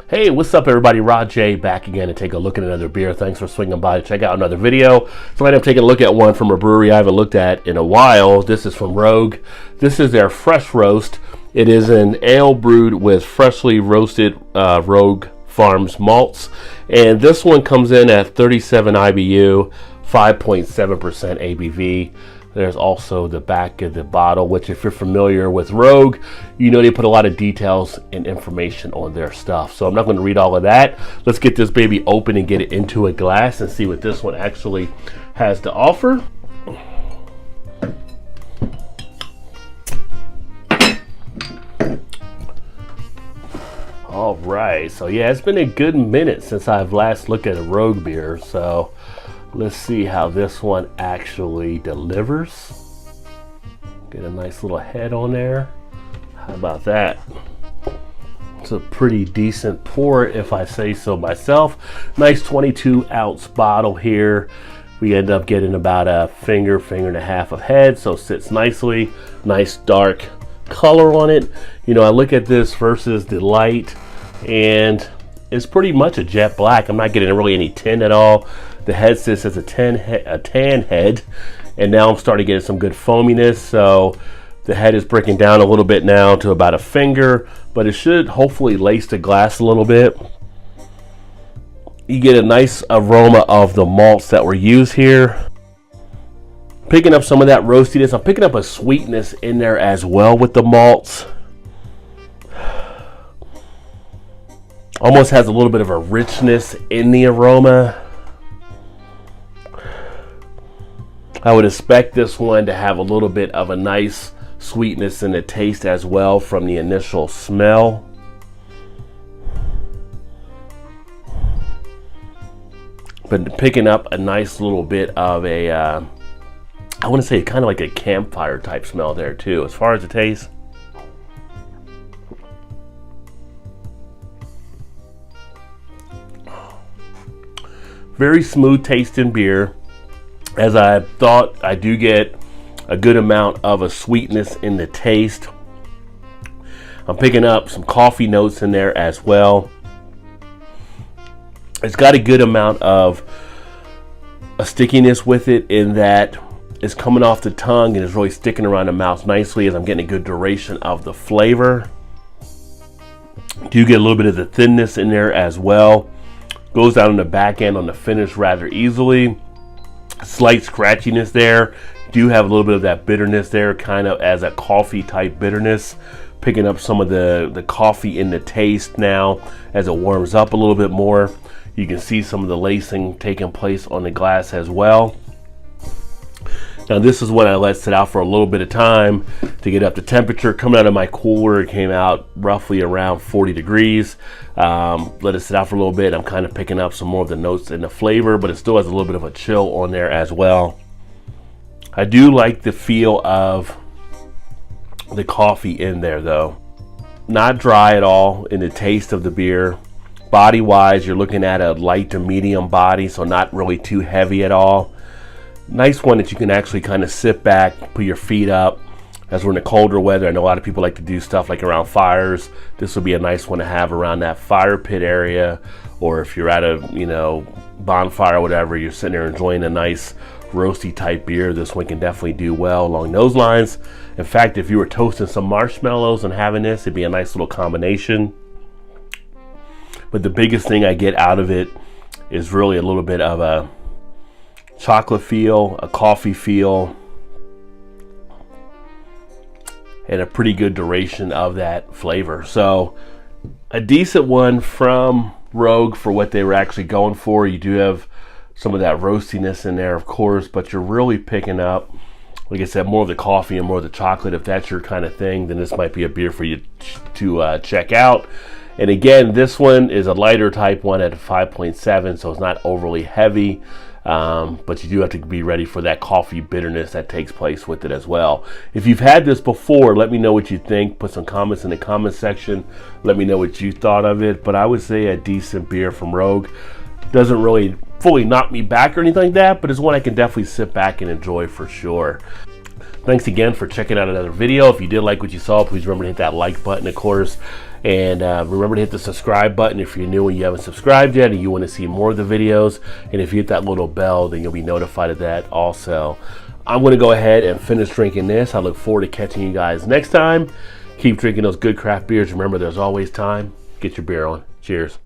Hey, what's up everybody? Rod J back again to take a look at another beer. Thanks for swinging by to check out another video. Tonight I'm taking a look at one from a brewery I haven't looked at in a while. This is from Rogue. This is their fresh roast. It is an ale brewed with freshly roasted Rogue Farms malts. And this one comes in at 37 IBU, 5.7% ABV. There's also the back of the bottle, which if you're familiar with Rogue, you know they put a lot of details and information on their stuff. So I'm not going to read all of that. Let's get this baby open and get it into a glass and see what this one actually has to offer. All right, so yeah, it's been a good minute since I've last looked at a Rogue beer. So let's see how this one actually delivers. Get a nice little head on there. How about that? It's a pretty decent pour if I say so myself. Nice 22-ounce bottle here. We end up getting about a finger and a half of head, so it sits nicely. Nice dark color on it. You know, I look at this versus the light and it's pretty much a jet black. I'm not getting really any tint at all. The head sits as a tan head, and now I'm starting to get some good foaminess. So the head is breaking down a little bit now to about a finger, but it should hopefully lace the glass a little bit. You get a nice aroma of the malts that were used here. Picking up some of that roastiness. I'm picking up a sweetness in there as well with the malts. Almost has a little bit of a richness in the aroma. I would expect this one to have a little bit of a nice sweetness in the taste as well from the initial smell. But picking up a nice little bit of a, I want to say kind of like a campfire type smell there too. As far as the taste, very smooth tasting beer. As I thought, I do get a good amount of a sweetness in the taste. I'm picking up some coffee notes in there as well. It's got a good amount of a stickiness with it in that it's coming off the tongue and it's really sticking around the mouth nicely as I'm getting a good duration of the flavor. Do get a little bit of the thinness in there as well. Goes down on the back end on the finish rather easily. Slight scratchiness there. Do have a little bit of that bitterness there, kind of as a coffee type bitterness. Picking up some of the coffee in the taste now as it warms up a little bit more. You can see some of the lacing taking place on the glass as well. Now this is when I let sit out for a little bit of time to get up to temperature. Coming out of my cooler, it came out roughly around 40 degrees. Let it sit out for a little bit. I'm kind of picking up some more of the notes and the flavor, but it still has a little bit of a chill on there as well. I do like the feel of the coffee in there though. Not dry at all in the taste of the beer. Body wise, you're looking at a light to medium body, so not really too heavy at all. Nice one that you can actually kind of sit back, put your feet up. As we're in the colder weather, I know a lot of people like to do stuff like around fires. This would be a nice one to have around that fire pit area, or if you're at a bonfire or whatever, you're sitting there enjoying a nice roasty type beer. This one can definitely do well along those lines. In fact, if you were toasting some marshmallows and having this, it'd be a nice little combination. But the biggest thing I get out of it is really a little bit of a chocolate feel, a coffee feel, and a pretty good duration of that flavor. So a decent one from Rogue for what they were actually going for. You do have some of that roastiness in there, of course, but you're really picking up, like I said, more of the coffee and more of the chocolate. If that's your kind of thing, then this might be a beer for you to check out. And again, this one is a lighter type one at 5.7, so it's not overly heavy. But you do have to be ready for that coffee bitterness that takes place with it as well. If you've had this before, let me know what you think. Put some comments in the comment section. Let me know what you thought of it. But I would say a decent beer from Rogue. Doesn't really fully knock me back or anything like that, but it's one I can definitely sit back and enjoy for sure. Thanks again for checking out another video. If you did like what you saw, please remember to hit that like button, of course. And remember to hit the subscribe button if you're new and you haven't subscribed yet and you want to see more of the videos. And if you hit that little bell, then you'll be notified of that also. I'm going to go ahead and finish drinking this. I look forward to catching you guys next time. Keep drinking those good craft beers. Remember, there's always time. Get your beer on. Cheers.